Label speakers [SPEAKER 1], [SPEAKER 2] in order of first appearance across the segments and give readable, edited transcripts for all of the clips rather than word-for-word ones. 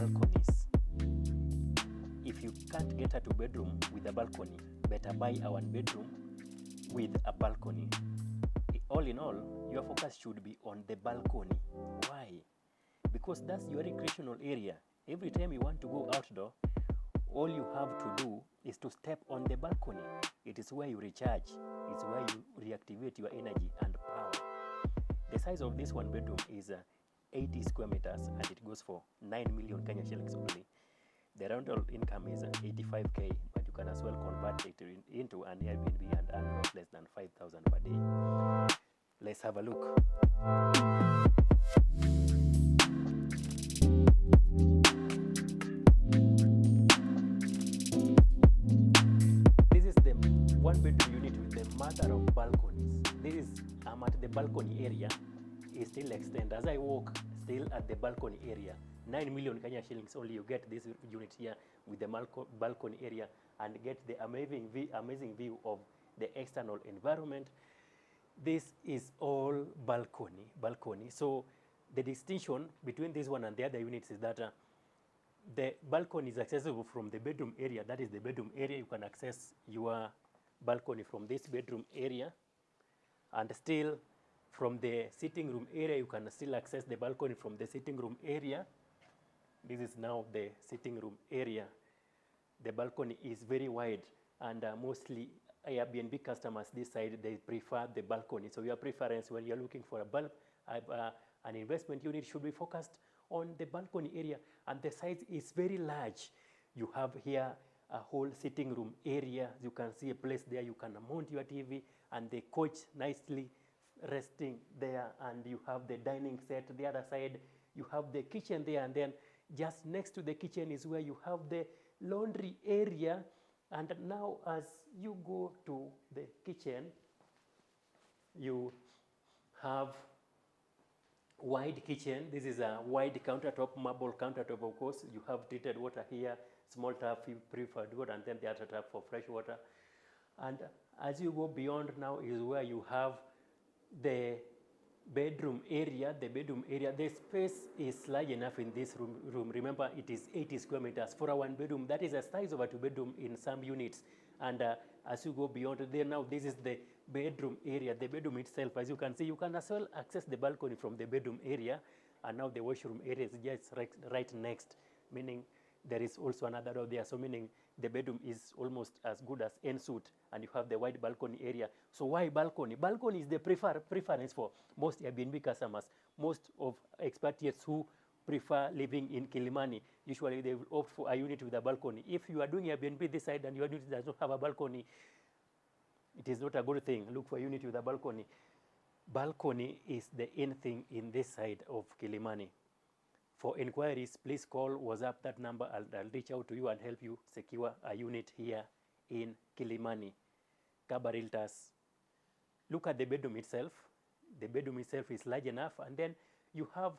[SPEAKER 1] balconies. If you can't get a 2-bedroom with a balcony, better buy a 1-bedroom with a balcony. All in all, your focus should be on the balcony. Why? Because that's your recreational area. Every time you want to go outdoor, all you have to do is to step on the balcony. It is where you recharge. It's where you reactivate your energy and power. The size of this 1-bedroom is 80 square meters, and it goes for 9 million Kenya shillings only. The rental income is 85k, but you can as well convert it into an Airbnb and earn not less than 5,000 per day. Let's have a look. This is the 1-bedroom unit with the mother of balconies. This is I'm at the balcony area. It still extend as I walk, still at the balcony area. 9 million Kenya shillings only. You get this unit here with the balcony area and get the amazing view of the external environment. This is all balcony. So the distinction between this one and the other units is that the balcony is accessible from the bedroom area. That is the bedroom area. You can access your balcony from this bedroom area, and still from the sitting room area, you can still access the balcony from the sitting room area. This is now the sitting room area. The balcony is very wide, and mostly Airbnb customers this side, they prefer the balcony. So your preference when you're looking for an investment unit should be focused on the balcony area, and the size is very large. You have here a whole sitting room area. You can see a place there you can mount your TV and the couch nicely resting there, and you have the dining set the other side. You have the kitchen there, and then just next to the kitchen is where you have the laundry area. And now as you go to the kitchen, you have wide kitchen. This is a wide countertop, marble countertop, of course. You have treated water here, small tap, preferred water, and then the other tap for fresh water. And as you go beyond now is where you have the bedroom area. The space is large enough in this room. Remember, it is 80 square meters for a 1-bedroom. That is the size of a 2-bedroom in some units. And as you go beyond there, now this is the bedroom area. The bedroom itself, as you can see, you can as well access the balcony from the bedroom area. And now the washroom area is just right next, meaning there is also another door there. So meaning the bedroom is almost as good as en suite, and you have the wide balcony area. So why balcony? Balcony is the preference for most Airbnb customers. Most of expatriates who prefer living in Kilimani, usually they will opt for a unit with a balcony. If you are doing Airbnb this side and your unit does not have a balcony, it is not a good thing. Look for a unit with a balcony. Balcony is the in thing in this side of Kilimani. For inquiries, please call WhatsApp that number. I'll reach out to you and help you secure a unit here in Kilimani. Kaba Realtors. Look at the bedroom itself. The bedroom itself is large enough, and then you have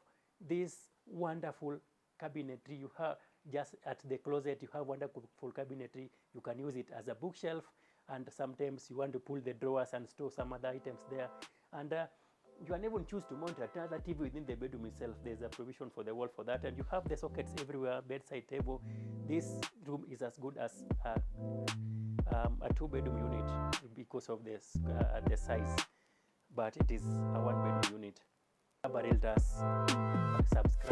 [SPEAKER 1] this wonderful cabinetry. You have just at the closet, you have wonderful cabinetry. You can use it as a bookshelf, and sometimes you want to pull the drawers and store some other items there. And you can even choose to mount another TV within the bedroom itself. There's a provision for the wall for that, and you have the sockets everywhere, bedside table. This room is as good as a 2-bedroom unit because of this, the size, but it is a 1-bedroom unit. Realtors, subscribe.